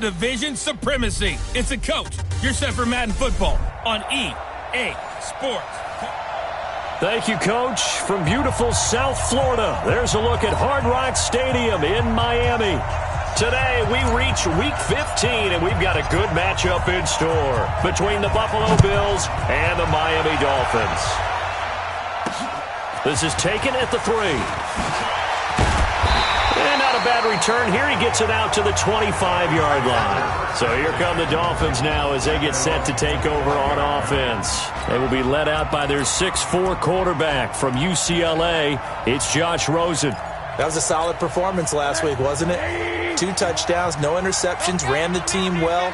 Division supremacy. It's a coach. You're set for Madden football on EA Sports. Thank you, Coach. From beautiful South Florida, there's a look at Hard Rock Stadium in Miami. Today, we reach Week 15, and we've got a good matchup in store between the Buffalo Bills and the Miami Dolphins. This is taken at the 3. And not a bad return here. He gets it out to the 25-yard line. So here come the Dolphins now as they get set to take over on offense. They will be led out by their 6'4" quarterback from UCLA. It's Josh Rosen. That was a solid performance last week, wasn't it? 2 touchdowns, no interceptions, ran the team well,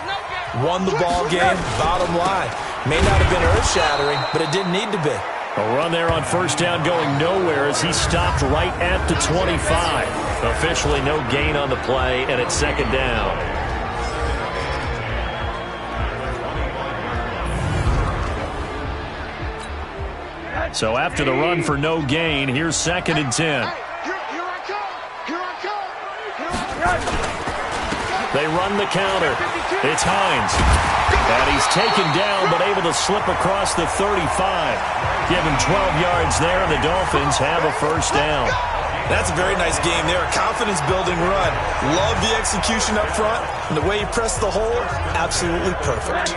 won the ball game. Bottom line, may not have been earth-shattering, but it didn't need to be. A run there on first down going nowhere as he stopped right at the 25. Officially no gain on the play, and it's second down. So after the run for no gain, here's 2nd and 10. They run the counter. It's Hines. And he's taken down but able to slip across the 35. Give him 12 yards there, and the Dolphins have a first down. That's a very nice game there. A confidence-building run. Love the execution up front. And the way he pressed the hole, absolutely perfect.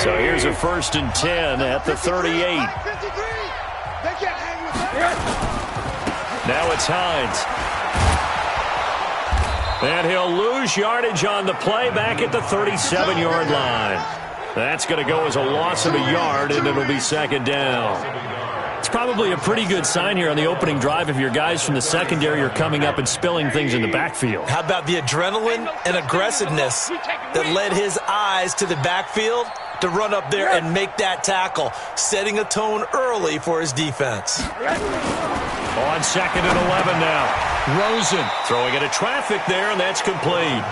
So here's a 1st and 10 at the 38. Now it's Hines. And he'll lose yardage on the play back at the 37-yard line. That's going to go as a loss of a yard, and it'll be second down. It's probably a pretty good sign here on the opening drive if your guys from the secondary are coming up and spilling things in the backfield. How about the adrenaline and aggressiveness that led his eyes to the backfield to run up there and make that tackle, setting a tone early for his defense. On 2nd and 11 now. Rosen throwing into traffic there, and that's complete.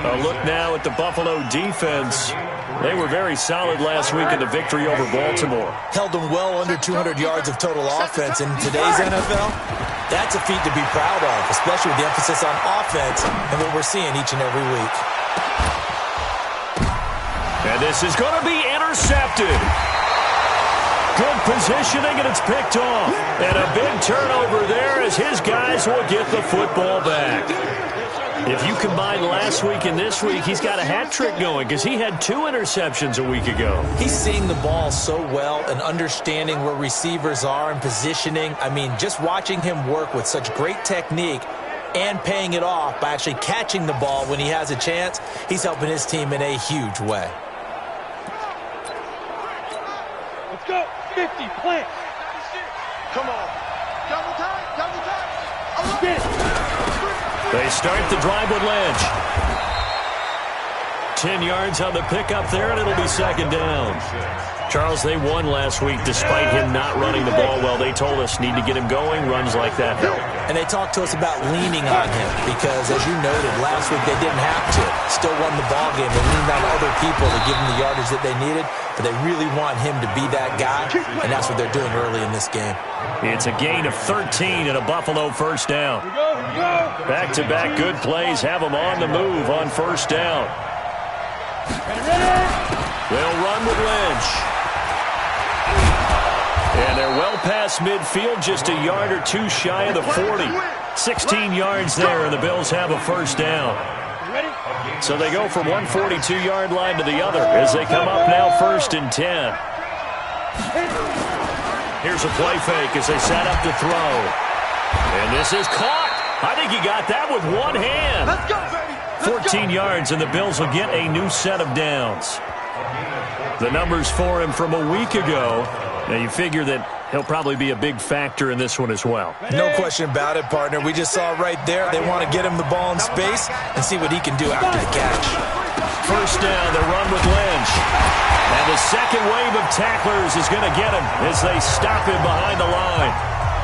A look now at the Buffalo defense. They were very solid last week in the victory over Baltimore. Held them well under 200 yards of total offense. In today's NFL, that's a feat to be proud of, especially with the emphasis on offense and what we're seeing each and every week. And this is going to be intercepted. Good positioning, and it's picked off. And a big turnover there as his guys will get the football back. If you combine last week and this week, he's got a hat trick going because he had 2 interceptions a week ago. He's seeing the ball so well and understanding where receivers are and positioning. I mean, just watching him work with such great technique and paying it off by actually catching the ball when he has a chance, he's helping his team in a huge way. Let's go. 50, plant. Come on. Double time, double time. They start the drive with Lynch. 10 yards on the pickup there, and it'll be second down. Charles, they won last week despite him not running the ball well. They told us need to get him going. Runs like that help. And they talked to us about leaning on him because, as you noted, last week they didn't have to. Still won the ball game. They leaned on other people to give them the yardage that they needed, but they really want him to be that guy, and that's what they're doing early in this game. It's a gain of 13 and a Buffalo first down. Back-to-back good plays have them on the move on first down. They'll run with Lynch. And they're well past midfield, just a yard or 2 shy of the 40. 16 yards there, and the Bills have a first down. So they go from one 42-yard line to the other as they come up now 1st and 10. Here's a play fake as they set up to throw. And this is caught. I think he got that with one hand. Let's go, baby. 14 yards, and the Bills will get a new set of downs. The numbers for him from a week ago. Now, you figure that he'll probably be a big factor in this one as well. No question about it, partner. We just saw it right there. They want to get him the ball in space and see what he can do after the catch. First down, the run with Lynch. And the second wave of tacklers is going to get him as they stop him behind the line.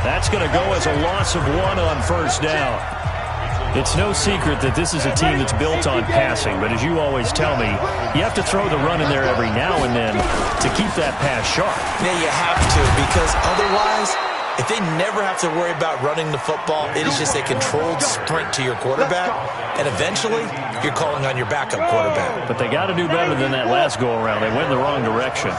That's going to go as a loss of 1 on first down. It's no secret that this is a team that's built on passing, but as you always tell me, you have to throw the run in there every now and then to keep that pass sharp. Yeah, you have to, because otherwise If they never have to worry about running the football, it is just a controlled sprint to your quarterback, and eventually you're calling on your backup quarterback. But they got to do better than that last go-around. They went in the wrong direction.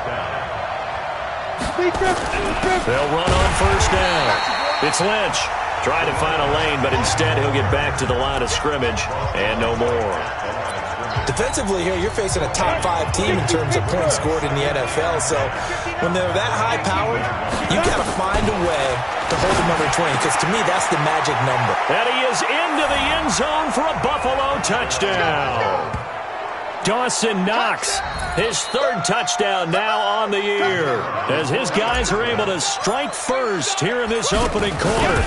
They'll run on first down. It's Lynch. Trying to find a lane, but instead he'll get back to the line of scrimmage and no more. Defensively here, you're facing a top 5 team in terms of points scored in the NFL. So when they're that high-powered, you got to find a way to hold them under 20, because to me, that's the magic number. And he is into the end zone for a Buffalo touchdown. Dawson Knox, his 3rd touchdown now on the year, as his guys are able to strike first here in this opening quarter.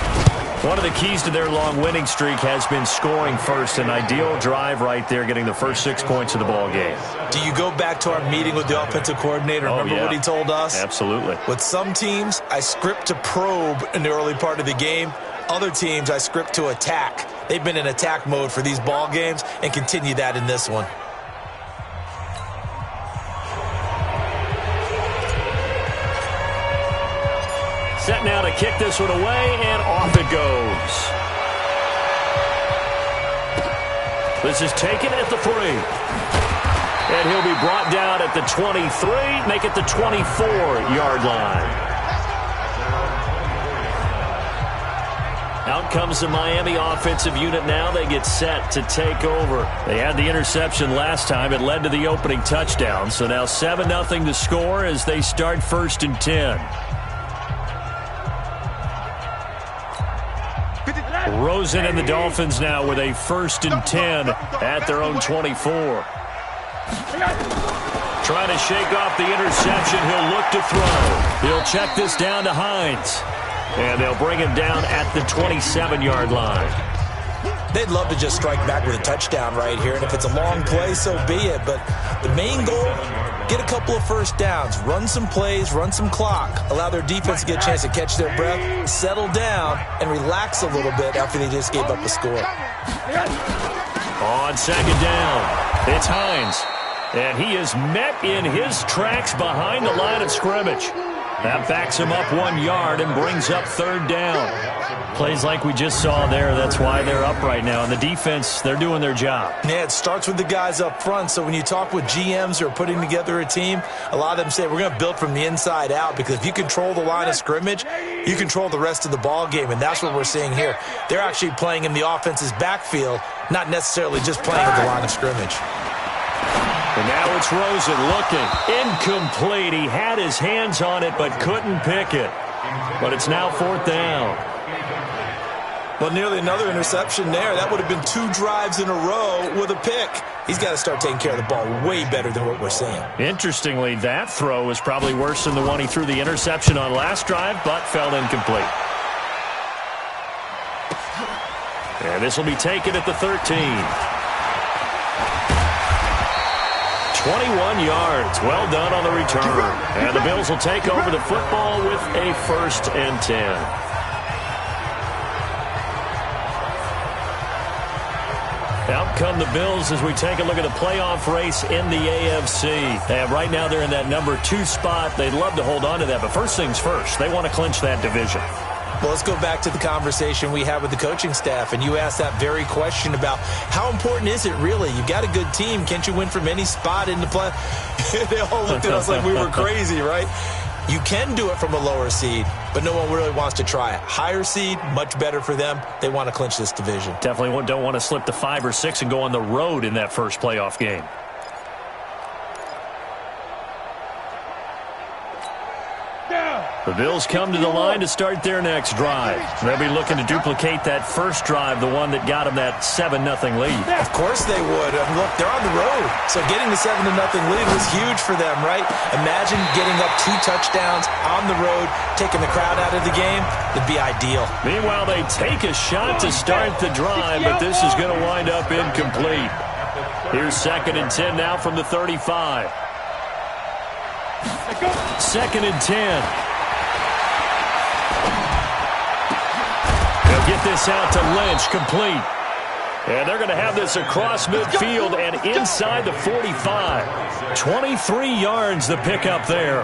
One of the keys to their long winning streak has been scoring first. An ideal drive right there, getting the first 6 points of the ball game. Do you go back to our meeting with the offensive coordinator? Remember what he told us? Absolutely. With some teams, I script to probe in the early part of the game. Other teams, I script to attack. They've been in attack mode for these ball games and continue that in this one. Set now to kick this one away, and off it goes. This is taken at the 3. And he'll be brought down at the 23, make it the 24-yard line. Out comes the Miami offensive unit now. They get set to take over. They had the interception last time. It led to the opening touchdown. So now 7-0 to score as they start 1st and 10. Rosen and the Dolphins now with a 1st and 10 at their own 24. Trying to shake off the interception. He'll look to throw. He'll check this down to Hines. And they'll bring him down at the 27-yard line. They'd love to just strike back with a touchdown right here. And if it's a long play, so be it. But the main goal, get a couple of first downs, run some plays, run some clock, allow their defense to get a chance to catch their breath, settle down, and relax a little bit after they just gave up a score. On 2nd down, it's Hines. And he is met in his tracks behind the line of scrimmage. That backs him up 1 yard and brings up 3rd down. Plays like we just saw there. That's why they're up right now. And the defense, they're doing their job. Yeah, it starts with the guys up front. So when you talk with GMs who are putting together a team, a lot of them say we're going to build from the inside out, because if you control the line of scrimmage, you control the rest of the ball game. And that's what we're seeing here. They're actually playing in the offense's backfield, not necessarily just playing at the line of scrimmage. And now it's Rosen looking. Incomplete. He had his hands on it but couldn't pick it. But it's now 4th down. Well, nearly another interception there. That would have been 2 drives in a row with a pick. He's got to start taking care of the ball way better than what we're seeing. Interestingly, that throw was probably worse than the one he threw the interception on last drive, but fell incomplete. And this will be taken at the 13. 21 yards. Well done on the return. And the Bills will take over the football with a 1st and 10. Out come the Bills as we take a look at the playoff race in the AFC. And right now they're in that number 2 spot. They'd love to hold on to that, but first things first, they want to clinch that division. Well, let's go back to the conversation we had with the coaching staff, and you asked that very question about how important is it really? You've got a good team. Can't you win from any spot in the play? They all looked at us like we were crazy, right? You can do it from a lower seed, but no one really wants to try it. Higher seed, much better for them. They want to clinch this division. Definitely don't want to slip to 5 or 6 and go on the road in that first playoff game. The Bills come to the line to start their next drive. They'll be looking to duplicate that first drive, the one that got them that 7-0 lead. Of course they would. I mean, look, they're on the road. So getting the 7-0 lead was huge for them, right? Imagine getting up 2 touchdowns on the road, taking the crowd out of the game. It'd be ideal. Meanwhile, they take a shot to start the drive, but this is going to wind up incomplete. Here's 2nd and 10 now from the 35. 2nd and 10. They'll get this out to Lynch, complete. And they're going to have this across midfield and inside the 45. 23 yards the pickup there.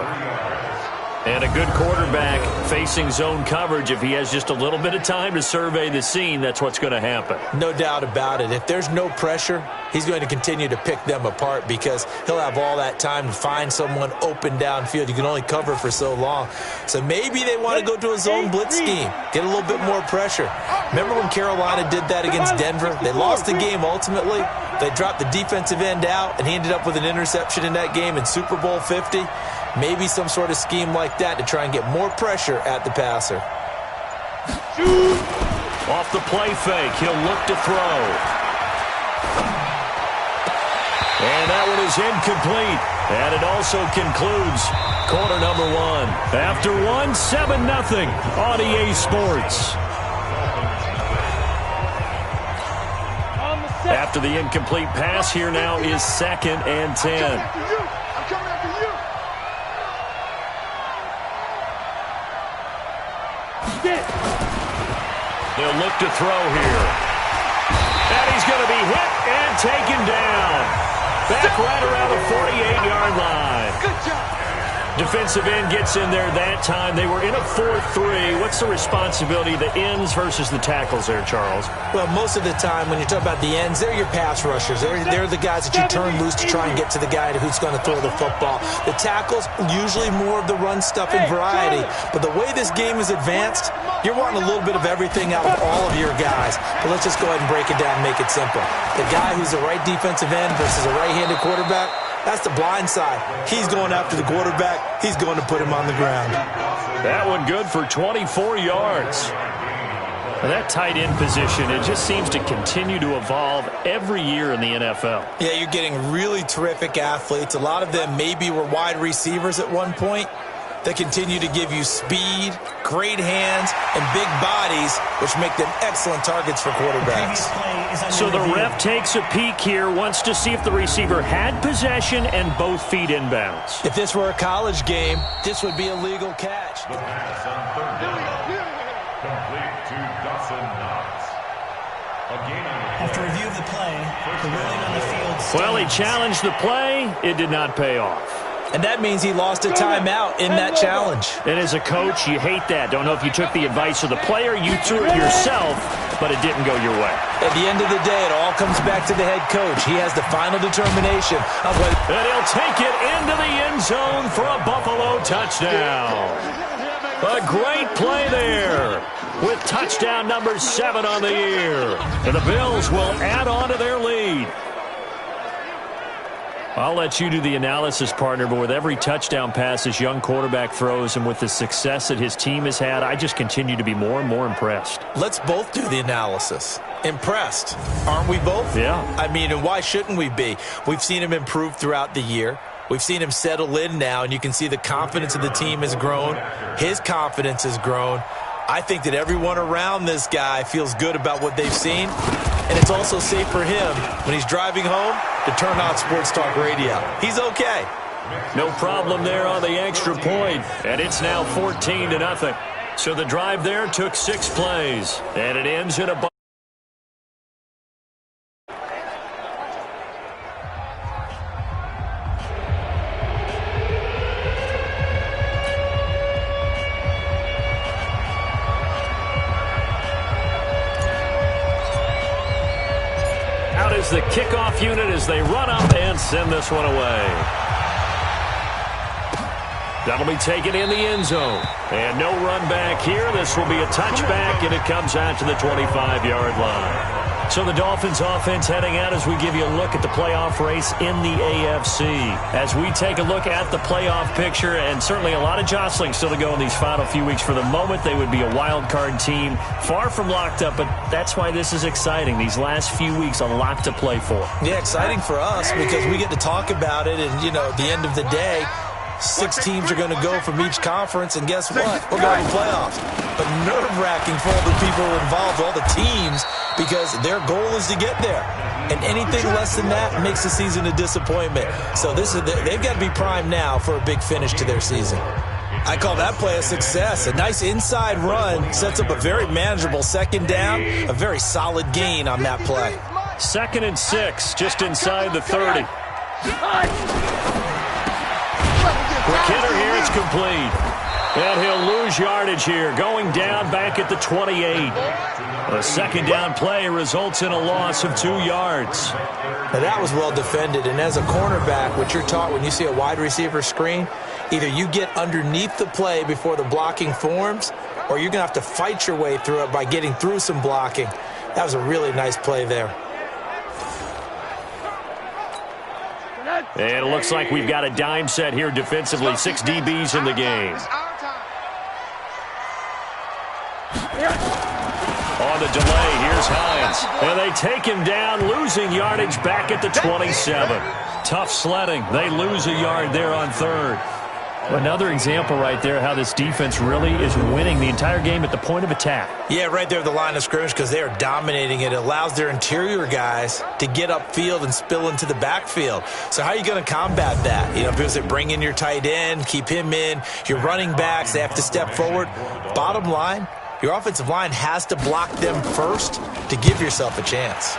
And a good quarterback facing zone coverage, if he has just a little bit of time to survey the scene, that's what's going to happen. No doubt about it. If there's no pressure, he's going to continue to pick them apart because he'll have all that time to find someone open downfield. You can only cover for so long. So maybe they want to go to a zone blitz scheme, get a little bit more pressure. Remember when Carolina did that against Denver? They lost the game ultimately. They dropped the defensive end out, and he ended up with an interception in that game in Super Bowl 50. Maybe some sort of scheme like that to try and get more pressure at the passer. Off the play fake, he'll look to throw. And that one is incomplete. And it also concludes quarter number one. After one, 7-0 on EA Sports. After the incomplete pass, here now is 2nd and 10. They'll look to throw here. And he's going to be hit and taken down. Back right around the 48-yard line. Good job. Defensive end gets in there that time. They were in a 4-3. What's the responsibility of the ends versus the tackles there, Charles? Well, most of the time when you talk about the ends, they're your pass rushers. They're the guys that you turn loose to try and get to the guy who's going to throw the football. The tackles, usually more of the run-stuffing variety. But the way this game is advanced, you're wanting a little bit of everything out of all of your guys. But let's just go ahead and break it down and make it simple. The guy who's a right defensive end versus a right-handed quarterback, that's the blind side. He's going after the quarterback. He's going to put him on the ground. That one good for 24 yards. And that tight end position, it just seems to continue to evolve every year in the NFL. Yeah, you're getting really terrific athletes. A lot of them maybe were wide receivers at one point. They continue to give you speed, great hands, and big bodies, which make them excellent targets for quarterbacks. So the ref takes a peek here, wants to see if the receiver had possession and both feet inbounds. If this were a college game, this would be a legal catch. The pass on 3rd down. Complete to Dawson Knox. After review of the play, the ruling on the field stands. Well, he challenged the play. It did not pay off. And that means he lost a timeout in that challenge. And as a coach, you hate that. Don't know if you took the advice of the player, you threw it yourself, but it didn't go your way. At the end of the day, it all comes back to the head coach. He has the final determination of whether... And he'll take it into the end zone for a Buffalo touchdown. A great play there with touchdown number 7 on the year. And the Bills will add on to their lead. I'll let you do the analysis, partner, but with every touchdown pass this young quarterback throws and with the success that his team has had, I just continue to be more and more impressed. Let's both do the analysis. Impressed. Aren't we both? Yeah. I mean, and why shouldn't we be? We've seen him improve throughout the year. We've seen him settle in now, and you can see the confidence of the team has grown. His confidence has grown. I think that everyone around this guy feels good about what they've seen. And it's also safe for him when he's driving home to turn on Sports Talk Radio. He's okay. No problem there on the extra point. And it's now 14-0. So the drive there took 6 plays. And it ends in a... Is the kickoff unit as they run up and send this one away. That'll be taken in the end zone. And no run back here. This will be a touchback, and it comes out to the 25-yard line. So the Dolphins offense heading out as we give you a look at the playoff race in the AFC. As we take a look at the playoff picture, and certainly a lot of jostling still to go in these final few weeks. For the moment, they would be a wild card team, far from locked up, but that's why this is exciting. These last few weeks, a lot to play for. Yeah, exciting for us because we get to talk about it, and, you know, at the end of the day, 6 teams are going to go from each conference, and guess what? We're going to playoffs. But nerve-wracking for all the people involved, all the teams, because their goal is to get there. And anything less than that makes the season a disappointment. So they've got to be primed now for a big finish to their season. I call that play a success. A nice inside run sets up a very manageable 2nd down, a very solid gain on that play. 2nd and 6, just inside the 30. Quick hitter here, it's complete. And he'll lose yardage here, going down back at the 28. A second down play results in a loss of 2 yards. Now that was well defended, and as a cornerback, what you're taught when you see a wide receiver screen, either you get underneath the play before the blocking forms, or you're going to have to fight your way through it by getting through some blocking. That was a really nice play there. And it looks like we've got a dime set here defensively. 6 DBs in the game. On the delay, here's Hines. And they take him down, losing yardage back at the 27. Tough sledding. They lose a yard there on third. Another example right there how this defense really is winning the entire game at the point of attack. Yeah, right there at the line of scrimmage because they are dominating it. It allows their interior guys to get upfield and spill into the backfield. So how are you going to combat that? You know, people say bring in your tight end, keep him in. Your running backs, they have to step forward. Bottom line, your offensive line has to block them first to give yourself a chance.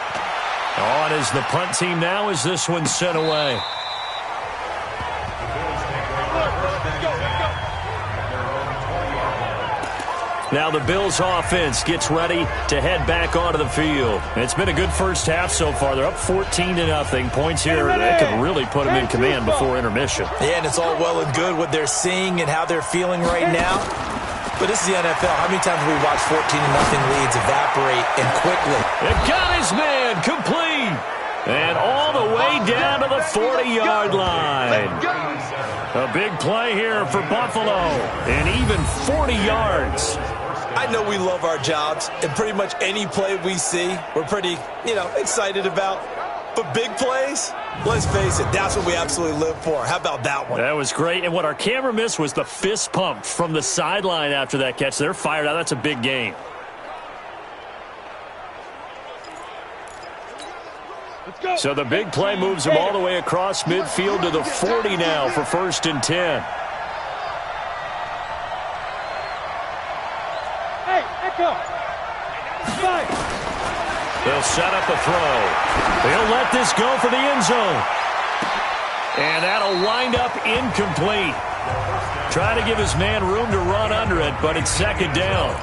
On is the punt team now as this one's sent away. Now the Bills offense gets ready to head back onto the field. It's been a good first half so far. They're up 14-0. Points here that could really put them in command before intermission. Yeah, and it's all well and good what they're seeing and how they're feeling right now. But this is the NFL. How many times have we watched 14-0 leads evaporate and quickly? It got his man complete. And all the way down to the 40-yard line. A big play here for Buffalo. And even 40 yards. I know we love our jobs, and pretty much any play we see, we're pretty, excited about. But big plays, let's face it, that's what we absolutely live for. How about that one? That was great. And what our camera missed was the fist pump from the sideline after that catch. They're fired out. That's a big game. So the big play moves them all the way across midfield to the 40 now for 1st and 10. Hey, echo. They'll set up a throw. They'll let this go for the end zone. And that'll wind up incomplete. Try to give his man room to run under it, but it's 2nd down.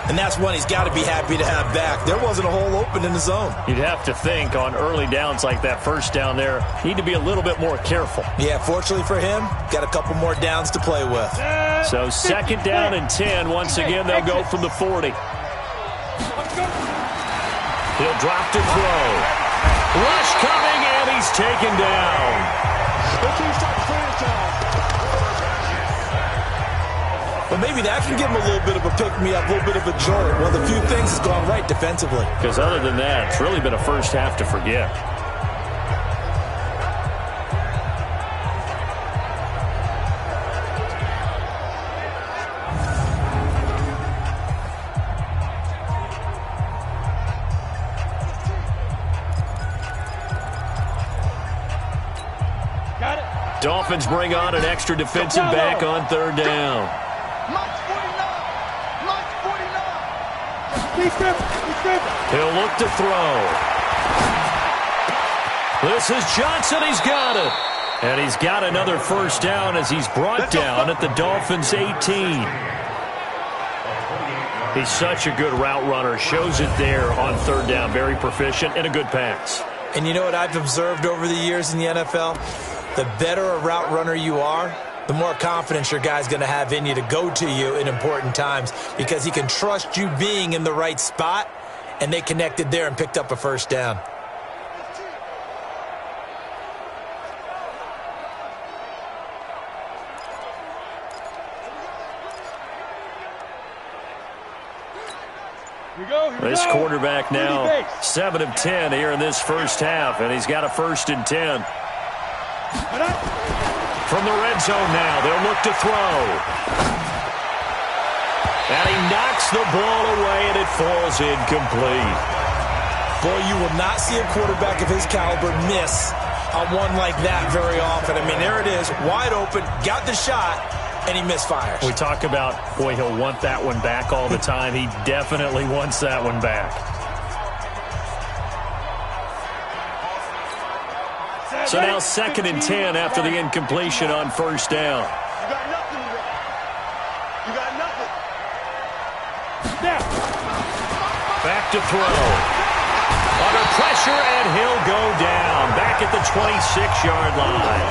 And that's one he's got to be happy to have back. There wasn't a hole open in the zone. You'd have to think on early downs like that, first down there, need to be a little bit more careful. Yeah, fortunately for him, got a couple more downs to play with. So 2nd down and 10. Once again, they'll go from the 40. He'll drop to throw. Rush coming, and he's taken down. But maybe that can give him a little bit of a pick-me-up, a little bit of a jolt. One of the few things that's gone right defensively. Because other than that, it's really been a first half to forget. Got it. Dolphins bring on an extra defensive back on 3rd down. He'll look to throw. This is Johnson. He's got it. And he's got another first down as he's brought down at the Dolphins' 18. He's such a good route runner. Shows it there on 3rd down. Very proficient and a good pass. And you know what I've observed over the years in the NFL? The better a route runner you are, the more confidence your guy's going to have in you to go to you in important times because he can trust you being in the right spot, and they connected there and picked up a first down. This quarterback now 7 of 10 here in this first half, and he's got a 1st and 10. From the red zone now, they'll look to throw. And he knocks the ball away, and it falls incomplete. Boy, you will not see a quarterback of his caliber miss on one like that very often. I mean, there it is, wide open, got the shot, and he misfires. We talk about, boy, he'll want that one back all the time. He definitely wants that one back. So now 2nd and 10 after the incompletion on 1st down. to throw. Under pressure, and he'll go down. Back at the 26-yard line.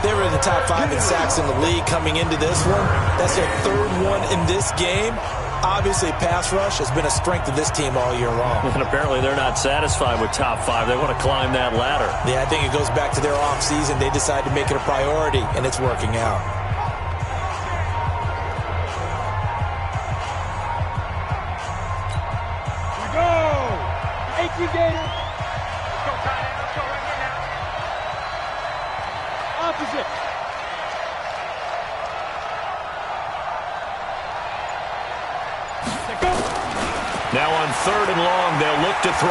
They were in the top 5 in sacks in the league coming into this one. That's their 3rd one in this game. Obviously, pass rush has been a strength of this team all year long. And apparently they're not satisfied with top 5. They want to climb that ladder. Yeah, I think it goes back to their offseason. They decided to make it a priority, and it's working out. Here we go! 18 Gators! Let's go, tight end. Let's go right here now. Opposite. Now on 3rd and long, they'll look to throw.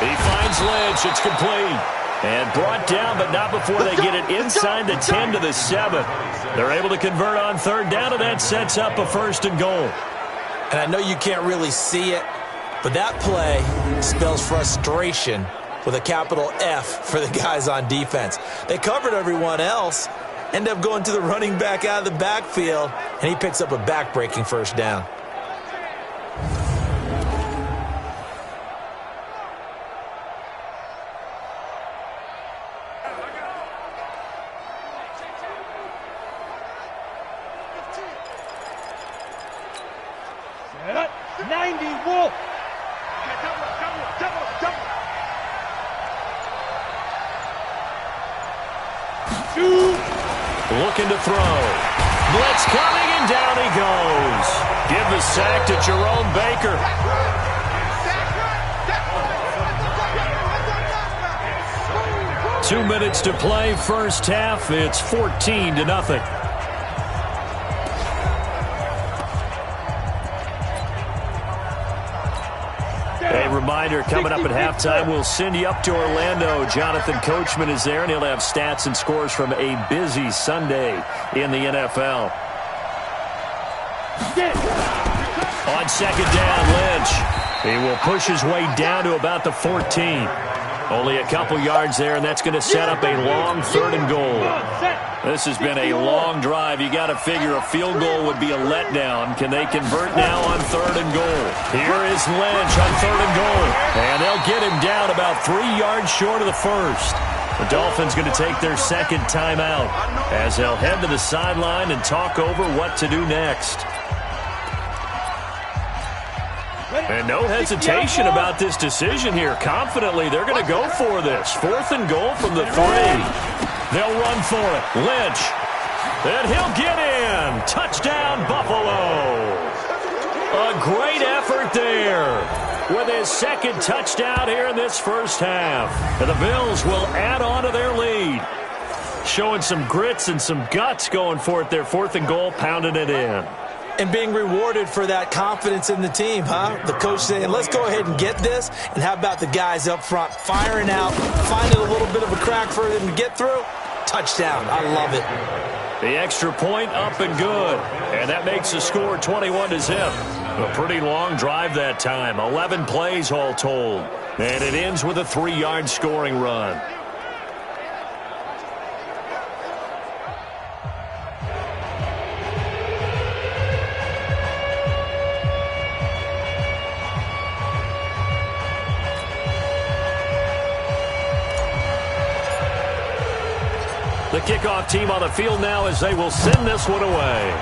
He finds Lynch. It's complete. And brought down, but not before they get it inside the 10 to the 7. They're able to convert on 3rd down, and that sets up a 1st and goal. And I know you can't really see it, but that play spells frustration with a capital F for the guys on defense. They covered everyone else, end up going to the running back out of the backfield, and he picks up a back-breaking 1st down. Set. 90 Wolf. Looking to throw. Blitz coming, and down he goes. Give the sack to Jerome Baker. Two minutes to play, 1st half. It's 14-0. A reminder, coming up at halftime, we'll send you up to Orlando. Jonathan Coachman is there, and he'll have stats and scores from a busy Sunday in the NFL. On 2nd down, Lynch. He will push his way down to about the 14. Only a couple yards there, and that's going to set up a long 3rd and goal. This has been a long drive. You got to figure a field goal would be a letdown. Can they convert now on 3rd and goal? Here is Lynch on 3rd and goal. And they'll get him down about 3 yards short of the 1st. The Dolphins going to take their 2nd timeout as they'll head to the sideline and talk over what to do next. And no hesitation about this decision here. Confidently, they're going to go for this. 4th and goal from the 3. They'll run for it. Lynch. And he'll get in. Touchdown, Buffalo. A great effort there with his 2nd touchdown here in this 1st half. And the Bills will add on to their lead. Showing some grits and some guts going for it there. 4th and goal, pounding it in. And being rewarded for that confidence in the team, huh? The coach saying, let's go ahead and get this. And how about the guys up front firing out, finding a little bit of a crack for them to get through? Touchdown. I love it. The extra point up and good. And that makes the score 21-0. A pretty long drive that time. 11 plays all told. And it ends with a 3-yard scoring run. The kickoff team on the field now as they will send this one away.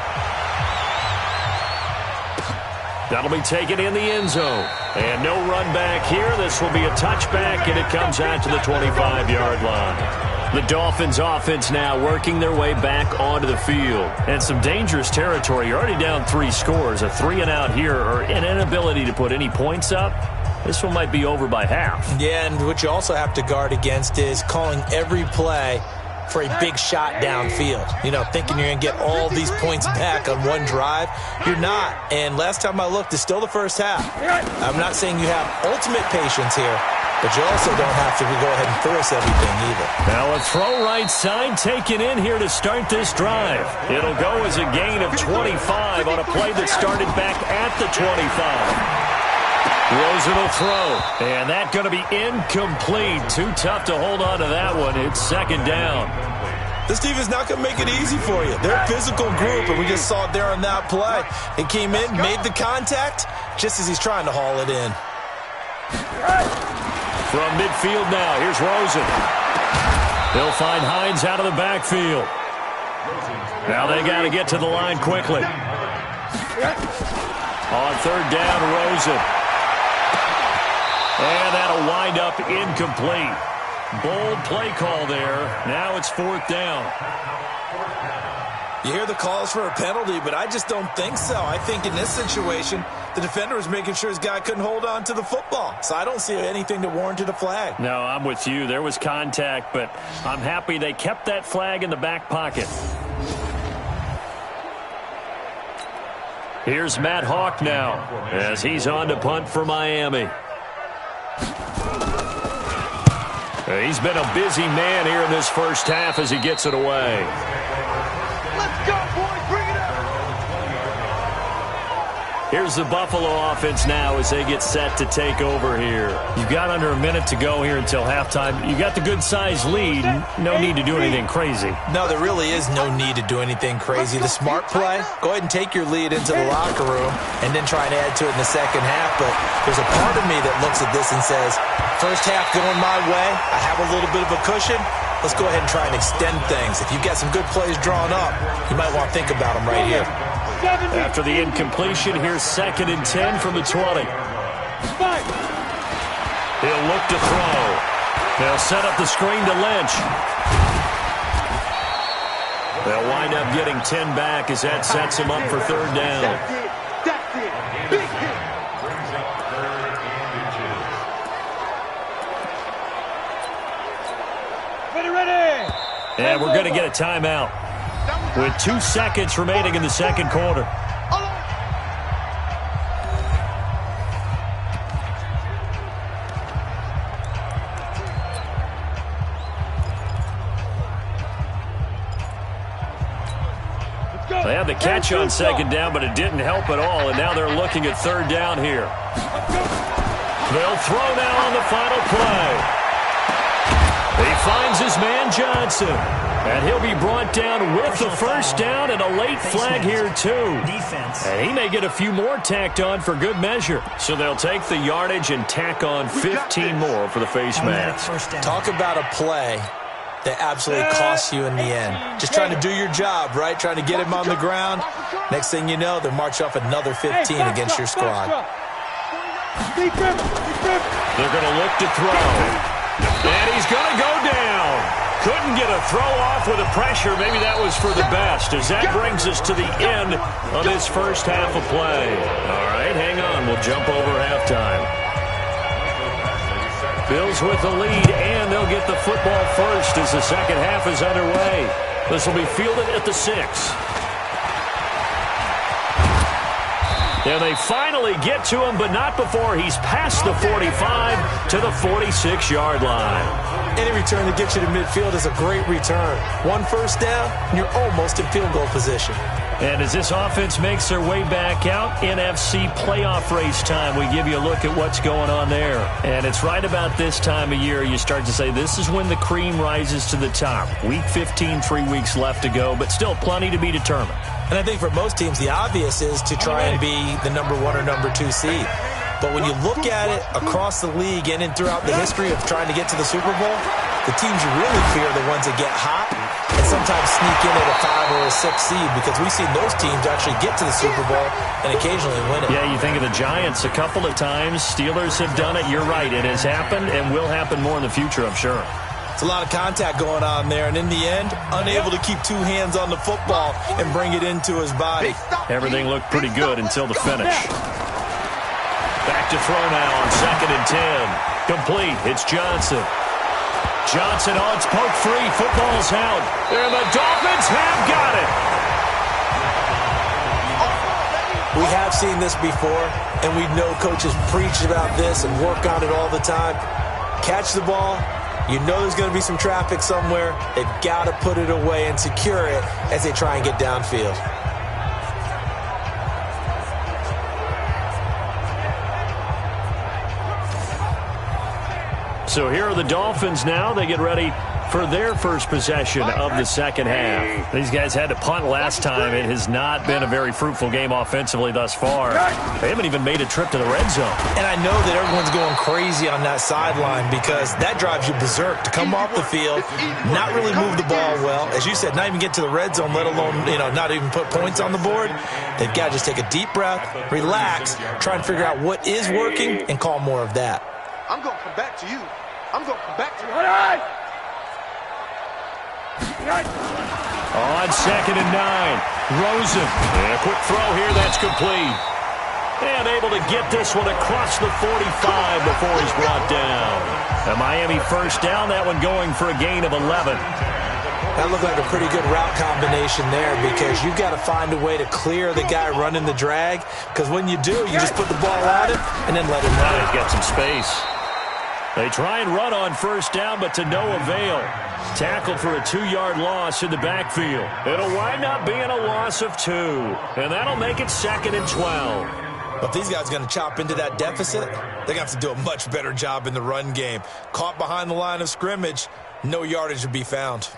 That'll be taken in the end zone. And no run back here. This will be a touchback, and it comes out to the 25-yard line. The Dolphins offense now working their way back onto the field. And some dangerous territory. You're already down 3 scores. A 3-and-out here, or an inability to put any points up. This one might be over by half. Yeah, and what you also have to guard against is calling every play for a big shot downfield. You know, thinking you're going to get all these points back on one drive. You're not. And last time I looked, it's still the 1st half. I'm not saying you have ultimate patience here, but you also don't have to go ahead and force everything either. Now a throw right side taken in here to start this drive. It'll go as a gain of 25 on a play that started back at the 25. Rosen will throw, and that's going to be incomplete. Too tough to hold on to that one. It's 2nd down. This defense is not going to make it easy for you. They're a physical group, and we just saw it there on that play. He came in, made the contact, just as he's trying to haul it in. From midfield now, here's Rosen. They'll find Hines out of the backfield. Now they got to get to the line quickly. On third down, Rosen. And that'll wind up incomplete. Bold play call there. Now it's fourth down. You hear the calls for a penalty, but I just don't think so. I think in this situation, the defender was making sure his guy couldn't hold on to the football. So I don't see anything that warranted a flag. No, I'm with you. There was contact, but I'm happy they kept that flag in the back pocket. Here's Matt Hawk now as he's on to punt for Miami. He's been a busy man here in this first half as he gets it away. Let's go, boys. Bring it up. Here's the Buffalo offense now as they get set to take over here. You've got under a minute to go here until halftime. You got the good-sized lead. No need to do anything crazy. No, there really is no need to do anything crazy. The smart play, go ahead and take your lead into the locker room and then try and add to it in the second half. But there's a part of me that looks at this and says, first half going my way, I have a little bit of a cushion. Let's go ahead and try and extend things. If you've got some good plays drawn up, you might want to think about them right here. After the incompletion, here's 2nd and 10 from the 20. He'll look to throw. They'll set up the screen to Lynch. They'll wind up getting 10 back as that sets him up for third down. That's it. Big hit. Brings up 3rd and inches. Ready. And we're going to get a timeout with 2 seconds remaining in the second quarter. They had the catch on second down, but it didn't help at all, and now they're looking at third down here. They'll throw now on the final play. He finds his man Johnson, and he'll be brought down with the first down and a late flag here too. Defense. And he may get a few more tacked on for good measure. So they'll take the yardage and tack on 15 more for the face mask. Talk about a play that absolutely costs you in the end. Just trying to do your job, right? Trying to get him on the ground. Next thing you know, they'll march off another 15 against your squad. They're going to look to throw. And he's going to go down. Couldn't get a throw off with the pressure. Maybe that was for the best, as that brings us to the end of this first half of play. All right, hang on. We'll jump over halftime. Bills with the lead, and they'll get the football first as the second half is underway. This will be fielded at the 6. And they finally get to him, but not before he's past the 45 to the 46-yard line. Any return to get you to midfield is a great return. 1 first down, and you're almost in field goal position. And as this offense makes their way back out, NFC playoff race time, we give you a look at what's going on there. And it's right about this time of year you start to say this is when the cream rises to the top. Week 15, 3 weeks left to go, but still plenty to be determined. And I think for most teams, the obvious is to try and be the number 1 or number 2 seed. But when you look at it across the league and throughout the history of trying to get to the Super Bowl, the teams you really fear are the ones that get hot and sometimes sneak in at a 5 or a 6 seed, because we've seen those teams actually get to the Super Bowl and occasionally win it. Yeah, you think of the Giants a couple of times. Steelers have done it. You're right. It has happened and will happen more in the future, I'm sure. It's a lot of contact going on there, and in the end, unable to keep 2 hands on the football and bring it into his body. Everything looked pretty good until the finish. Back to throw now on 2nd and 10. Complete. It's Johnson. Johnson, oh, it's poked free. Football's out. And the Dolphins have got it. We have seen this before, and we know coaches preach about this and work on it all the time. Catch the ball. You know there's going to be some traffic somewhere. They've got to put it away and secure it as they try and get downfield. So here are the Dolphins now. They get ready for their first possession of the second half. These guys had to punt last time. It has not been a very fruitful game offensively thus far. They haven't even made a trip to the red zone. And I know that everyone's going crazy on that sideline because that drives you berserk to come off the field, not really move the ball well. As you said, not even get to the red zone, let alone, not even put points on the board. They've got to just take a deep breath, relax, try and figure out what is working, and call more of that. I'm going to come back to you. I'm going to come back to you. On 2nd and 9, Rosen. And a quick throw here, that's complete. And able to get this one across the 45 before he's brought down. A Miami first down, that one going for a gain of 11. That looked like a pretty good route combination there because you've got to find a way to clear the guy running the drag, because when you do, you just put the ball at him and then let him run. He's got some space. They try and run on first down, but to no avail. Tackled for a 2-yard loss in the backfield. It'll wind up being a loss of 2, and that'll make it 2nd and 12. But if these guys are going to chop into that deficit, they're going to have to do a much better job in the run game. Caught behind the line of scrimmage, no yardage to be found.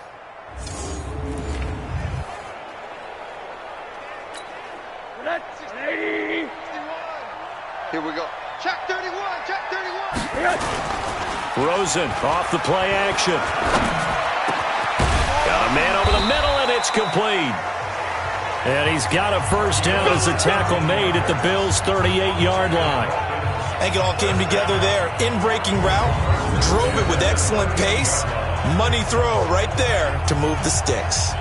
Here we go. Check 31, check 31. Rosen off the play action. Got a man over the middle, and it's complete. And he's got a first down as the tackle made at the Bills' 38-yard line. I think it all came together there. In-breaking route, drove it with excellent pace. Money throw right there to move the sticks.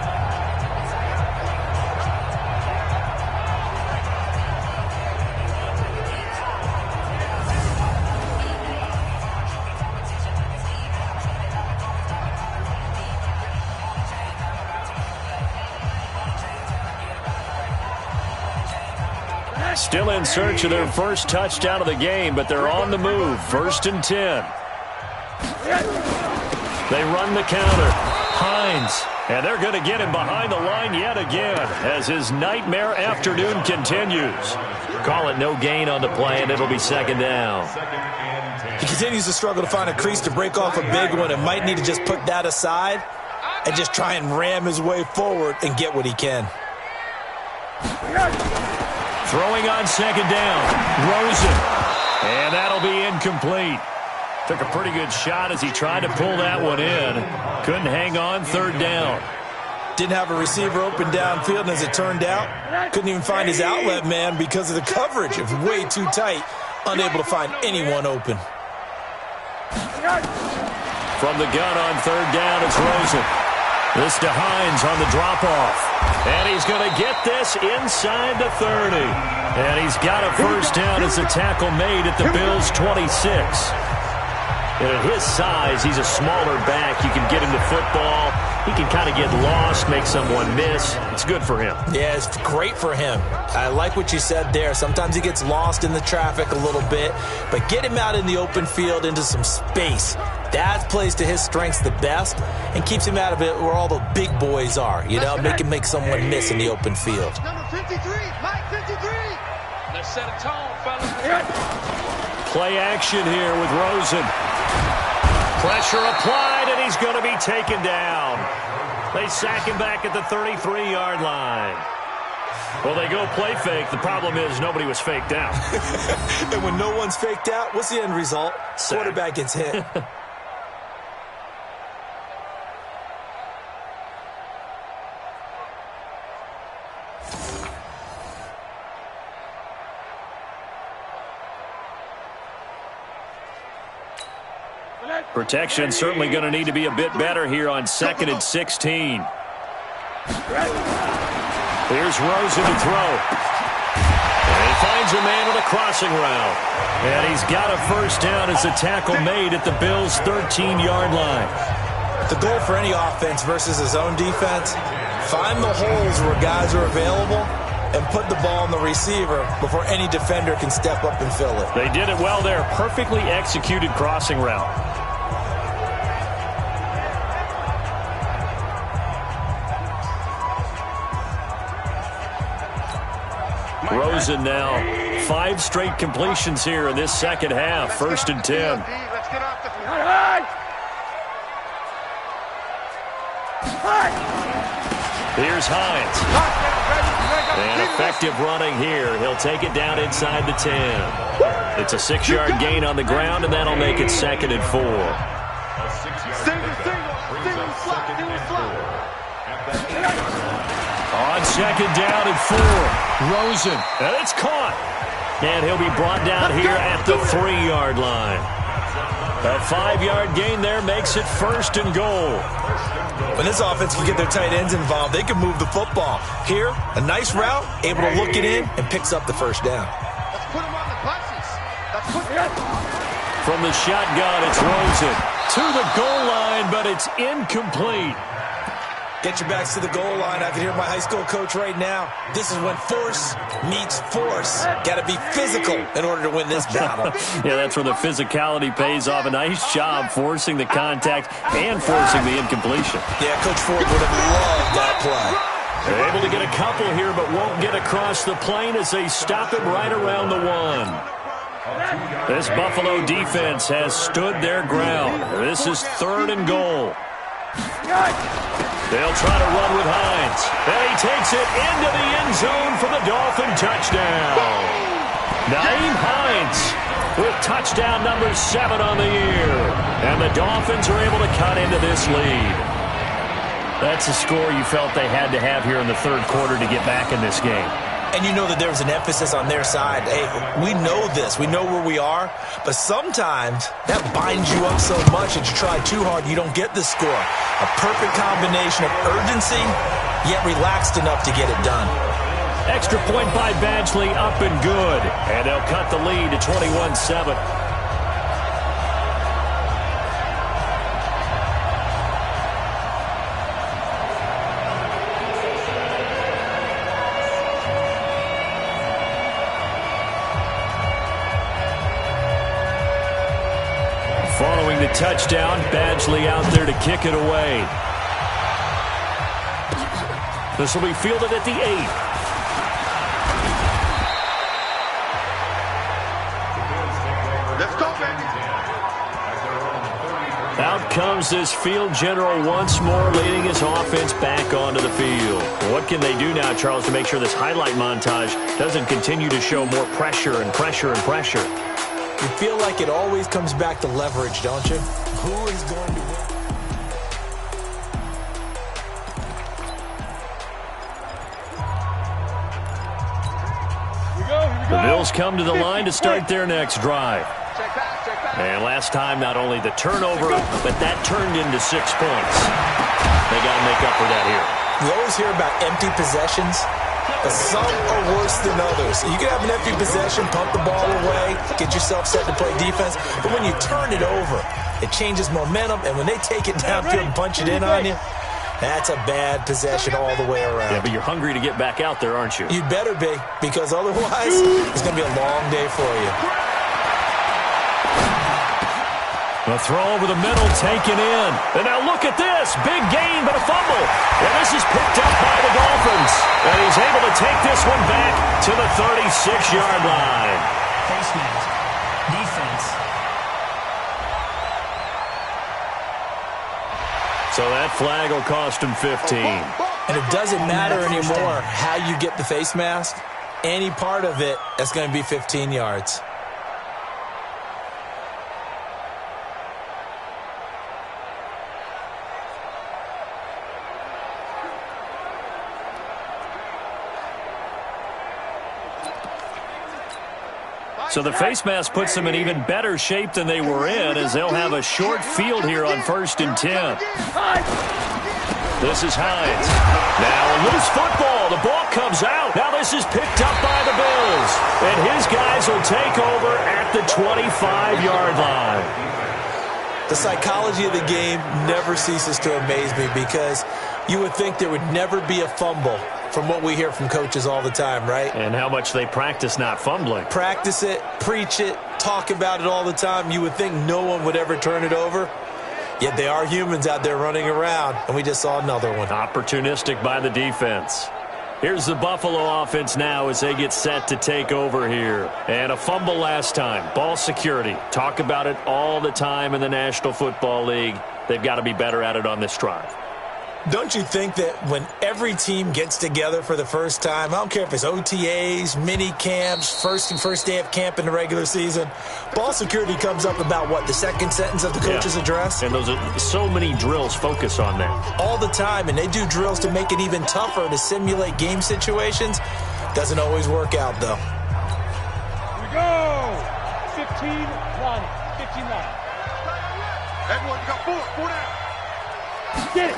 Still in search of their first touchdown of the game, but they're on the move. 1st and 10. They run the counter. Hines. And they're going to get him behind the line yet again as his nightmare afternoon continues. Call it no gain on the play, and it'll be 2nd down. He continues to struggle to find a crease to break off a big one and might need to just put that aside and just try and ram his way forward and get what he can. Throwing on 2nd down. Rosen. And that'll be incomplete. Took a pretty good shot as he tried to pull that one in. Couldn't hang on. 3rd down. Didn't have a receiver open downfield, and as it turned out, couldn't even find his outlet man because of the coverage. It was way too tight. Unable to find anyone open. From the gun on 3rd down, it's Rosen. This to Hines on the drop-off. And he's going to get this inside the 30. And he's got a first down as the tackle made at the Bills' 26. And at his size, he's a smaller back. You can get him the football. He can kind of get lost, make someone miss. It's good for him. Yeah, it's great for him. I like what you said there. Sometimes he gets lost in the traffic a little bit, but get him out in the open field into some space. That plays to his strengths the best and keeps him out of it where all the big boys are. Make him make someone miss in the open field. Number 53, Mike 53. Let's set a tone, fellas. Play action here with Rosen. Pressure applied, and he's going to be taken down. They sack him back at the 33-yard line. Well, they go play fake. The problem is nobody was faked out. And when no one's faked out, what's the end result? Sack. Quarterback gets hit. Protection certainly going to need to be a bit better here on 2nd and 16. Here's Rosen to throw. And he finds a man on a crossing route. And he's got a first down as the tackle made at the Bills' 13-yard line. The goal for any offense versus his own defense, find the holes where guys are available and put the ball on the receiver before any defender can step up and fill it. They did it well there. Perfectly executed crossing route. Rosen now 5 straight completions here in this second half. 1st and 10. Let's get off the field. Here's Hines. And effective running here. He'll take it down inside the 10. It's a 6-yard gain on the ground, and that'll make it 2nd and 4. On 2nd down and 4. Rosen. And it's caught. And he'll be brought down here at the 3-yard line. A 5-yard gain there makes it 1st and goal. When this offense can get their tight ends involved, they can move the football. Here, a nice route, able to look it in, and picks up the 1st down. Let's put him on the buses. Let's put From the shotgun, it's Rosen. To the goal line, but it's incomplete. Get your backs to the goal line. I can hear my high school coach right now. This is when force meets force. Got to be physical in order to win this battle. Yeah, that's where the physicality pays off. A nice job forcing the contact and forcing the incompletion. Yeah, Coach Ford would have loved that play. They're able to get a couple here, but won't get across the plane as they stop him right around the 1. This Buffalo defense has stood their ground. This is 3rd and goal. They'll try to run with Hines. And he takes it into the end zone for the Dolphin touchdown. Nyheim Hines with touchdown number 7 on the year. And the Dolphins are able to cut into this lead. That's a score you felt they had to have here in the 3rd quarter to get back in this game. And you know that there was an emphasis on their side. Hey, we know this. We know where we are. But sometimes that binds you up so much that you try too hard, you don't get the score. A perfect combination of urgency, yet relaxed enough to get it done. Extra point by Badgley, up and good. And they'll cut the lead to 21-7. Following the touchdown, Badgley out there to kick it away. This will be fielded at the 8. Let's go, baby. Out comes this field general once more, leading his offense back onto the field. What can they do now, Charles, to make sure this highlight montage doesn't continue to show more pressure and pressure and pressure? You feel like it always comes back to leverage, don't you? Who is going to win? The Bills come to the line to start their next drive. And last time, not only the turnover, but that turned into 6 points. They got to make up for that here. You always hear about empty possessions. But some are worse than others. You can have an empty possession, pump the ball away, get yourself set to play defense. But when you turn it over, it changes momentum. And when they take it downfield and punch it in on you, that's a bad possession all the way around. Yeah, but you're hungry to get back out there, aren't you? You'd better be, because otherwise it's going to be a long day for you. The throw over the middle, taken in. And now look at this. Big gain, but a fumble. And this is picked up by the Dolphins. And he's able to take this one back to the 36-yard line. Face mask. Defense. So that flag will cost him 15. And it doesn't matter anymore how you get the face mask. Any part of it, that's going to be 15 yards. So the face mask puts them in even better shape than they were in, as they'll have a short field here on 1st and 10. This is Hines. Now a loose football. The ball comes out. Now this is picked up by the Bills. And his guys will take over at the 25-yard line. The psychology of the game never ceases to amaze me, because you would think there would never be a fumble from what we hear from coaches all the time, right? And how much they practice not fumbling. Practice it, preach it, talk about it all the time. You would think no one would ever turn it over. Yet they are humans out there running around, and we just saw another one. Opportunistic by the defense. Here's the Buffalo offense now as they get set to take over here. And a fumble last time. Ball security. Talk about it all the time in the National Football League. They've got to be better at it on this drive. Don't you think that when every team gets together for the first time, I don't care if it's OTAs, mini camps, first day of camp in the regular season, ball security comes up about, what, the second sentence of the coach's address? And those are so many drills focus on that. All the time, and they do drills to make it even tougher to simulate game situations. Doesn't always work out, though. Here we go! 15-9. 15-9. Everyone, you got four down. Get it!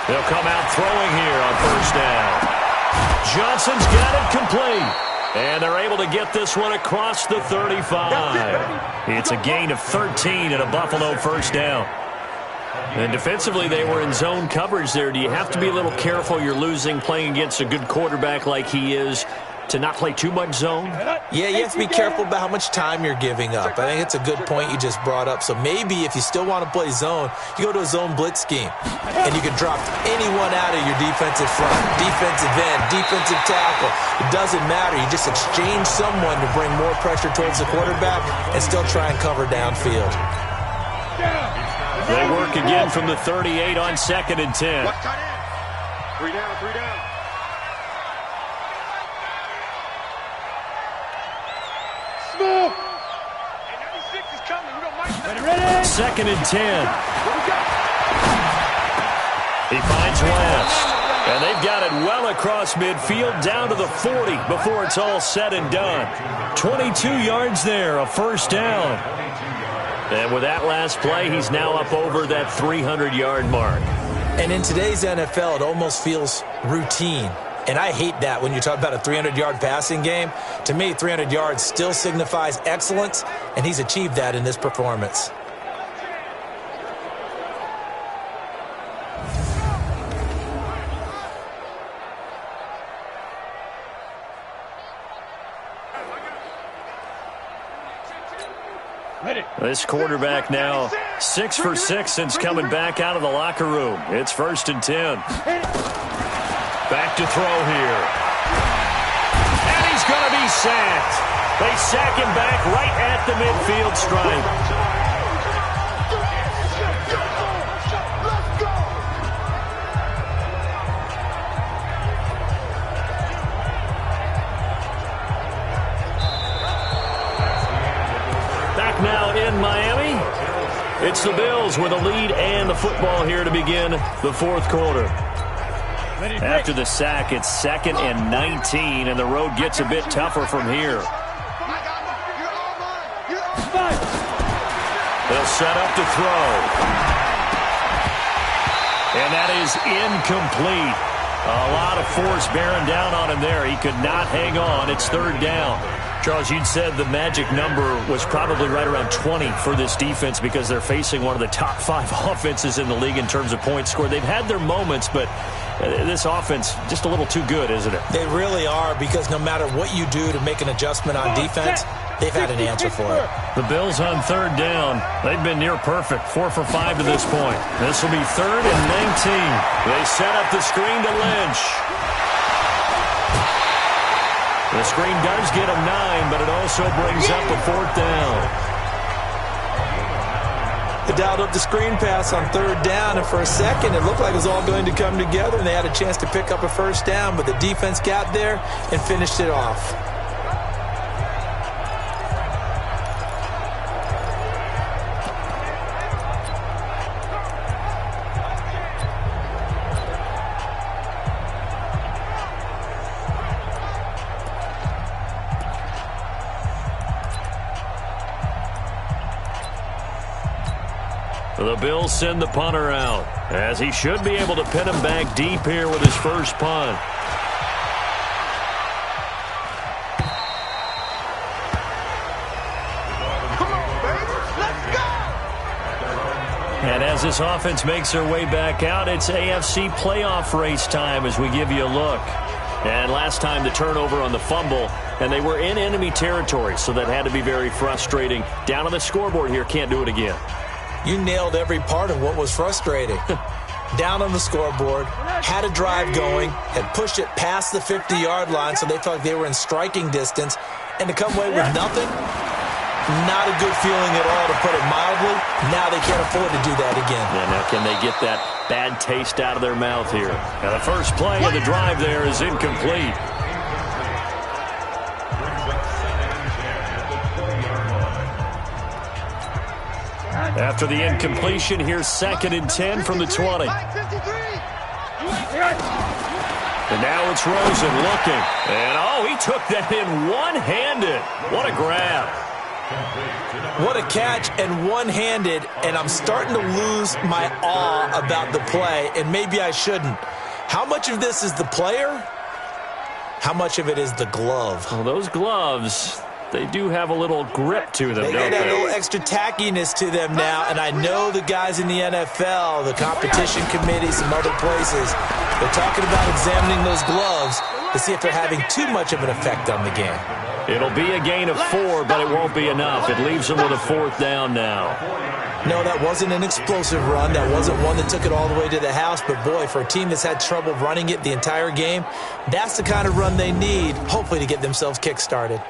They'll come out throwing here on first down. Johnson's got it complete. And they're able to get this one across the 35. It's a gain of 13 and a Buffalo first down. And defensively, they were in zone coverage there. Do you have to be a little careful? You're losing playing against a good quarterback like he is to not play too much zone? Yeah, you have to be careful about how much time you're giving up. I think it's a good point you just brought up. So maybe if you still want to play zone, you go to a zone blitz scheme. And you can drop anyone out of your defensive front, defensive end, defensive tackle. It doesn't matter. You just exchange someone to bring more pressure towards the quarterback and still try and cover downfield. They work again from the 38 on 2nd and 10. Three down. Smooth. 96 is coming. We don't mind. Ready? 2nd and 10. He finds West. And they've got it well across midfield down to the 40 before it's all said and done. 22 yards there, a first down. And with that last play, he's now up over that 300-yard mark. And in today's NFL, it almost feels routine. And I hate that when you talk about a 300-yard passing game. To me, 300 yards still signifies excellence, and he's achieved that in this performance. This quarterback now 6 for 6 since coming back out of the locker room. It's 1st and 10. Back to throw here. And he's going to be sacked. They sack him back right at the midfield stripe. Now in Miami, it's the Bills with a lead and the football here to begin the 4th quarter. After the sack, it's 2nd and 19, and the road gets a bit tougher from here. They'll set up to throw. And that is incomplete. A lot of force bearing down on him there. He could not hang on. It's 3rd down. Charles, you'd said the magic number was probably right around 20 for this defense because they're facing one of the top 5 offenses in the league in terms of points scored. They've had their moments, but this offense just a little too good, isn't it? They really are, because no matter what you do to make an adjustment on defense, they've had an answer for it. The Bills on 3rd down. They've been near perfect, 4 for 5 to this point. This will be 3rd and 19. They set up the screen to Lynch. The screen does get him 9, but it also brings up a 4th down. They dialed up the screen pass on 3rd down, and for a second it looked like it was all going to come together, and they had a chance to pick up a first down, but the defense got there and finished it off. The Bills send the punter out, as he should be able to pin him back deep here with his first punt. Come on, baby. Let's go. And as this offense makes their way back out, it's AFC playoff race time as we give you a look. And last time the turnover on the fumble, and they were in enemy territory, so that had to be very frustrating. Down on the scoreboard here, can't do it again. You nailed every part of what was frustrating. Down on the scoreboard, had a drive going, had pushed it past the 50-yard line, so they felt like they were in striking distance, and to come away with nothing, Not a good feeling at all, to put it mildly. Now they can't afford to do that again. Yeah, now can they get that bad taste out of their mouth here? Now the first play of the drive there is incomplete. After the incompletion, here's 2nd and 10 from the 20. And now it's Rosen looking. And, oh, he took that in one-handed. What a grab. What a catch and one-handed, and I'm starting to lose my awe about the play, and maybe I shouldn't. How much of this is the player? How much of it is the glove? Well, those gloves, they do have a little grip to them, They don't got a they? little extra tackiness to them now, and I know the guys in the NFL, the competition committee, some other places, they're talking about examining those gloves to see if they're having too much of an effect on the game. It'll be a gain of 4, but it won't be enough. It leaves them with a 4th down now. No, that wasn't an explosive run. That wasn't one that took it all the way to the house. But, boy, for a team that's had trouble running it the entire game, that's the kind of run they need, hopefully, to get themselves kick-started.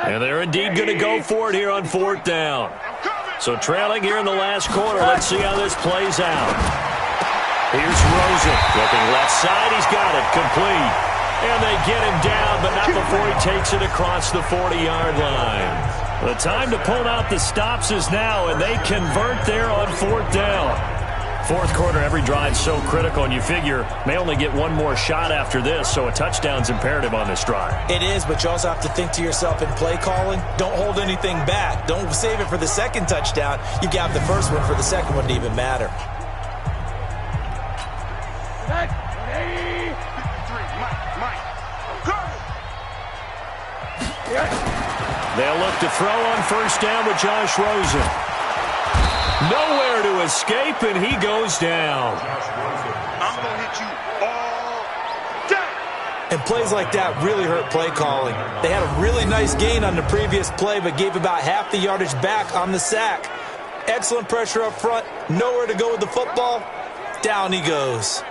And they're indeed going to go for it here on 4th down. So trailing here in the last quarter. Let's see how this plays out. Here's Rosen. Looking left side. He's got it. Complete. And they get him down, but not before he takes it across the 40-yard line. The time to pull out the stops is now, and they convert there on 4th down. 4th quarter, every drive so critical, and you figure may only get one more shot after this, so a touchdown's imperative on this drive. It is, but you also have to think to yourself in play calling, don't hold anything back. Don't save it for the second touchdown. You got the first one for the second one to even matter. They'll look to throw on 1st down with Josh Rosen. Nowhere to escape, and he goes down. I'm going to hit you all day. And plays like that really hurt play calling. They had a really nice gain on the previous play, but gave about half the yardage back on the sack. Excellent pressure up front. Nowhere to go with the football. Down he goes.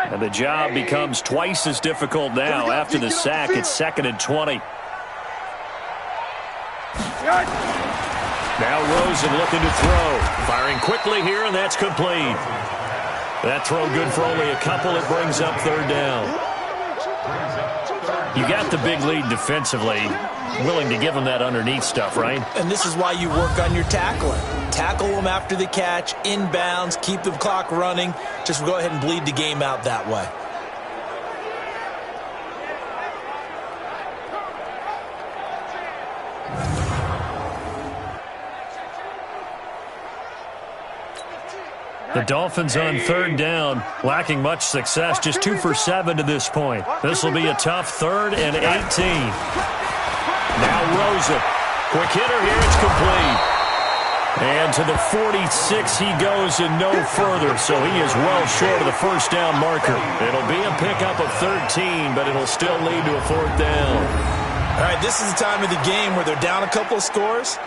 And the job becomes twice as difficult now. After the sack, it's 2nd and 20. Now Rosen looking to throw. Firing quickly here, and that's complete. That throw good for only a couple. It brings up 3rd down. You got the big lead defensively. Willing to give them that underneath stuff, right? And this is why you work on your tackling. Tackle them after the catch, inbounds, keep the clock running. Just go ahead and bleed the game out that way. The Dolphins on 3rd down, lacking much success, just 2 for 7 to this point. This will be a tough 3rd and 18. Now Rosen, quick hitter here, it's complete. And to the 46 he goes and no further, so he is well short of the 1st down marker. It'll be a pickup of 13, but it'll still lead to a 4th down. All right, this is the time of the game where they're down a couple of scores,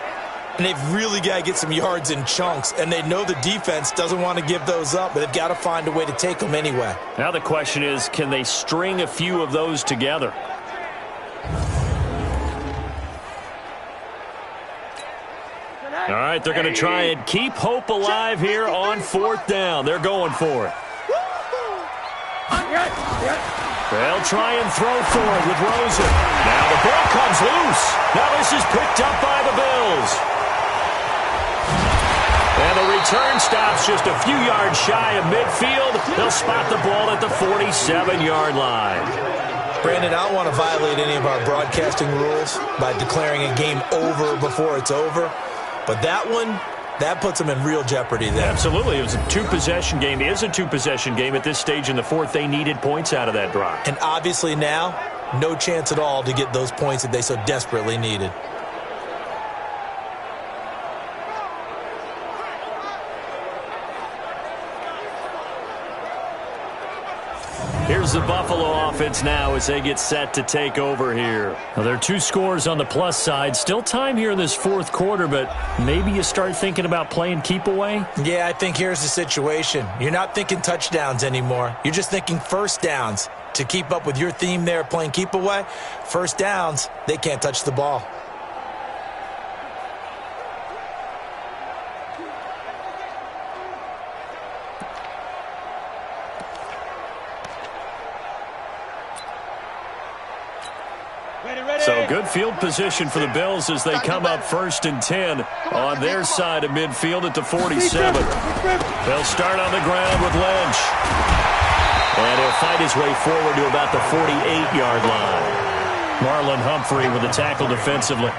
and they've really got to get some yards in chunks, and they know the defense doesn't want to give those up, but they've got to find a way to take them anyway. Now the question is, can they string a few of those together? All right, they're going to try and keep hope alive here on 4th down. They're going for it. They'll try and throw for it with Rosen. Now the ball comes loose. Now this is picked up by the Bills. And the return stops just a few yards shy of midfield. They'll spot the ball at the 47-yard line. Brandon, I don't want to violate any of our broadcasting rules by declaring a game over before it's over, but that one, that puts them in real jeopardy there. Absolutely. It was a two-possession game. It is a two-possession game at this stage in the fourth. They needed points out of that drive. And obviously now, no chance at all to get those points that they so desperately needed. Here's the Buffalo offense now as they get set to take over here. Well, there are two scores on the plus side. Still time here in this fourth quarter, but maybe you start thinking about playing keep away? Yeah, I think here's the situation. You're not thinking touchdowns anymore. You're just thinking first downs. To keep up with your theme there, playing keep away, first downs, they can't touch the ball. So good field position for the Bills as they come up 1st and 10 on their side of midfield at the 47. They'll start on the ground with Lynch. And he'll fight his way forward to about the 48-yard line. Marlon Humphrey with the tackle defensively.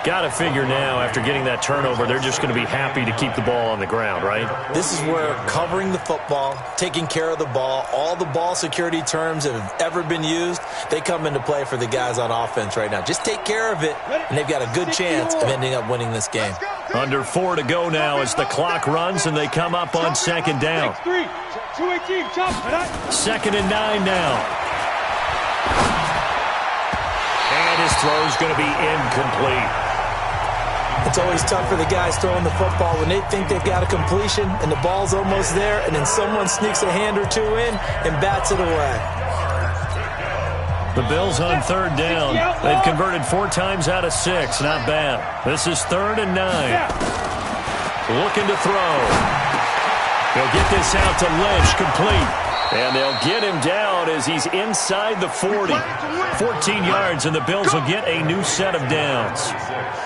Got to figure now, after getting that turnover, they're just going to be happy to keep the ball on the ground, right? This is where covering the football, taking care of the ball, all the ball security terms that have ever been used, they come into play for the guys on offense right now. Just take care of it, and they've got a good chance of ending up winning this game. Under 4 to go now as the clock runs and they come up on 2nd down. 2nd and 9 now. And his throw's going to be incomplete. It's always tough for the guys throwing the football when they think they've got a completion and the ball's almost there, and then someone sneaks a hand or two in and bats it away. The Bills on 3rd down. They've converted 4 times out of 6. Not bad. This is 3rd and 9. Looking to throw. He'll get this out to Lynch, complete. And they'll get him down as he's inside the 40. 14 yards, and the Bills will get a new set of downs.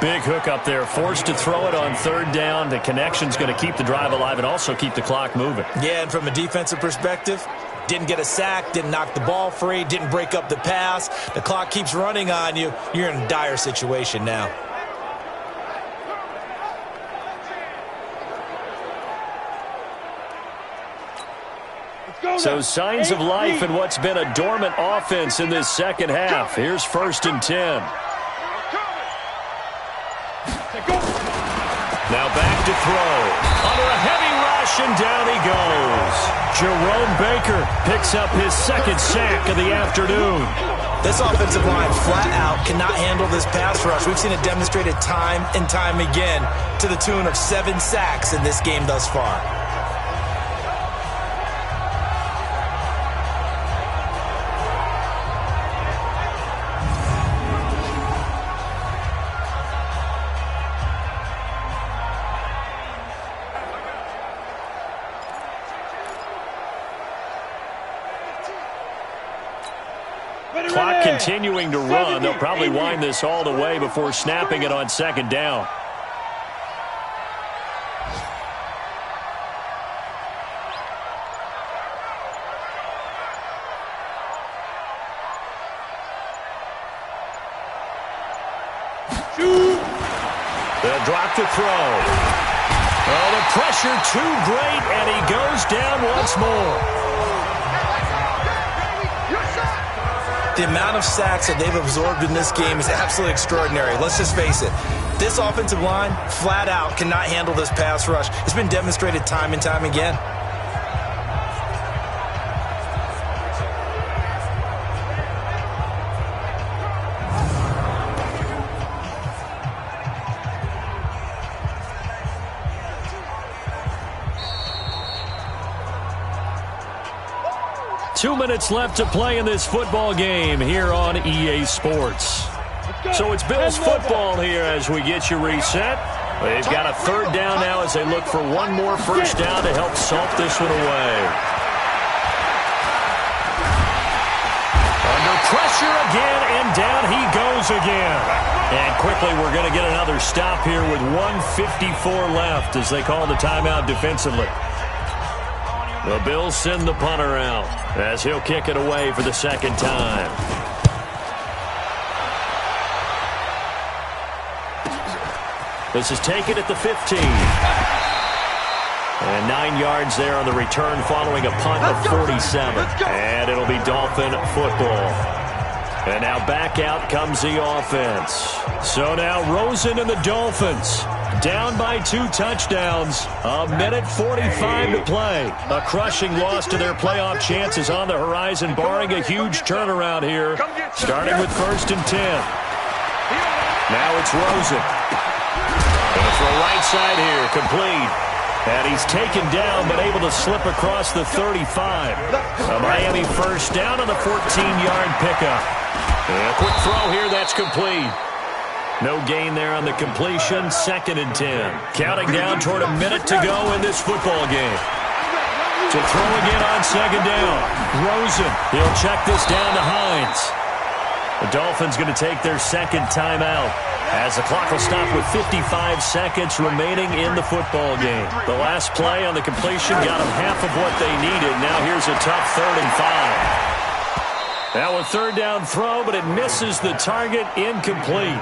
Big hook up there, forced to throw it on 3rd down. The connection's going to keep the drive alive and also keep the clock moving. Yeah, and from a defensive perspective, didn't get a sack, didn't knock the ball free, didn't break up the pass. The clock keeps running on you. You're in a dire situation now. So signs of life in what's been a dormant offense in this second half. Here's 1st and 10. Now back to throw. Under a heavy rush, and down he goes. Jerome Baker picks up his 2nd sack of the afternoon. This offensive line flat out cannot handle this pass rush. We've seen it demonstrated time and time again to the tune of 7 sacks in this game thus far. Clock continuing to run. They'll probably wind this all the way before snapping it on 2nd down. They'll drop to throw. Oh, the pressure too great, and he goes down once more. The amount of sacks that they've absorbed in this game is absolutely extraordinary. Let's just face it. This offensive line, flat out, cannot handle this pass rush. It's been demonstrated time and time again. Two minutes left to play in this football game here on EA Sports. So it's Bills football here as we get you reset. They've got a 3rd down now as they look for one more first down to help salt this one away. Under pressure again, and down he goes again. And quickly we're going to get another stop here with 1:54 left as they call the timeout defensively. The Bills send the punter out as he'll kick it away for the second time. This is taken at the 15. And 9 yards there on the return following a punt of 47. And it'll be Dolphin football. And now back out comes the offense. So now Rosen and the Dolphins down by 2 touchdowns. A minute 45 to play. A crushing loss to their playoff chances on the horizon, barring a huge turnaround here. Starting with 1st and 10. Now it's Rosen. And it's the right side here, complete. And he's taken down, but able to slip across the 35. A Miami first down on the 14-yard pickup. And a quick throw here, that's complete. No gain there on the completion, 2nd and 10. Counting down toward a minute to go in this football game. To throw again on 2nd down. Rosen, he'll check this down to Hines. The Dolphins going to take their 2nd timeout as the clock will stop with 55 seconds remaining in the football game. The last play on the completion got them half of what they needed. Now here's a tough 3rd and 5. Now a 3rd down throw, but it misses the target, incomplete.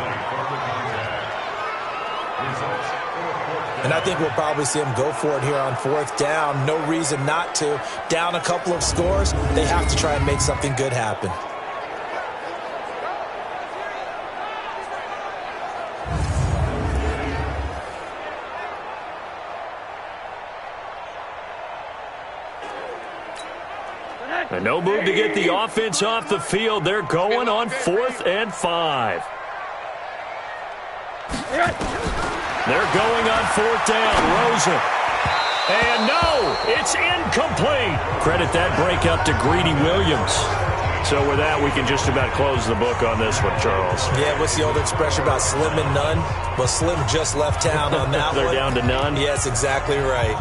And I think we'll probably see him go for it here on 4th down. No reason not to. Down a couple of scores, they have to try and make something good happen. And no move to get the offense off the field. They're going on 4th and 5. They're going on 4th down. Rosen. And no, it's incomplete. Credit that break up to Greedy Williams. So with that, we can just about close the book on this one, Charles. Yeah, what's the old expression about slim and none? Well, Slim just left town on that They're one. down to none? Yes, exactly right.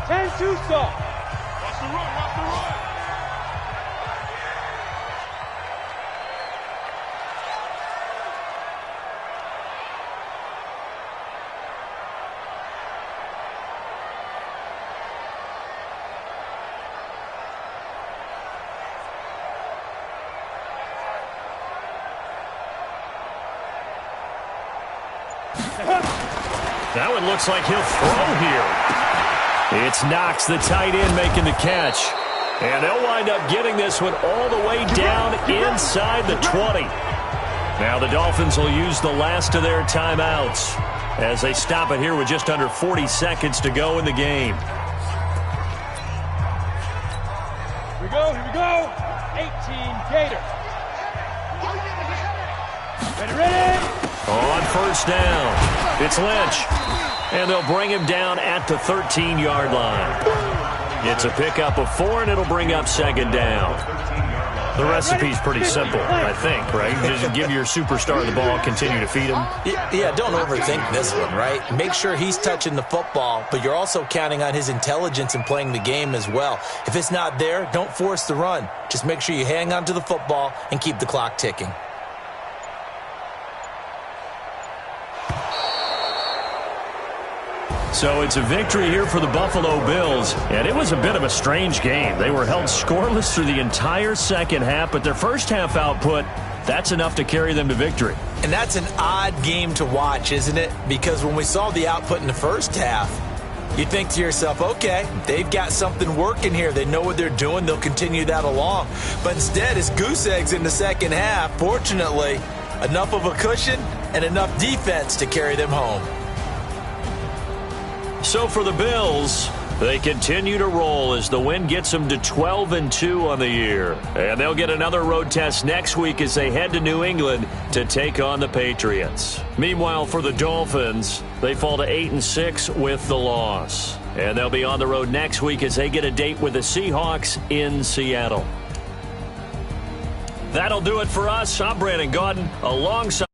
10-2 stop. Watch the run, watch the run. Now it looks like he'll throw here. It's Knox, the tight end, making the catch. And they'll wind up getting this one all the way down inside the 20. Now the Dolphins will use the last of their timeouts as they stop it here with just under 40 seconds to go in the game. Here we go. 18 Gator. Ready. On 1st down, it's Lynch. And they'll bring him down at the 13-yard line. It's a pickup of 4, and it'll bring up 2nd down. The recipe's pretty simple, I think, right? Just give your superstar the ball, continue to feed him. Yeah, don't overthink this one, right? Make sure he's touching the football, but you're also counting on his intelligence in playing the game as well. If it's not there, don't force the run. Just make sure you hang on to the football and keep the clock ticking. So it's a victory here for the Buffalo Bills, and it was a bit of a strange game. They were held scoreless through the entire second half, but their first half output, that's enough to carry them to victory. And that's an odd game to watch, isn't it? Because when we saw the output in the first half, you think to yourself, okay, they've got something working here. They know what they're doing. They'll continue that along. But instead, it's goose eggs in the second half. Fortunately, enough of a cushion and enough defense to carry them home. So for the Bills, they continue to roll as the win gets them to 12-2 on the year. And they'll get another road test next week as they head to New England to take on the Patriots. Meanwhile, for the Dolphins, they fall to 8-6 with the loss. And they'll be on the road next week as they get a date with the Seahawks in Seattle. That'll do it for us. I'm Brandon Gaudin alongside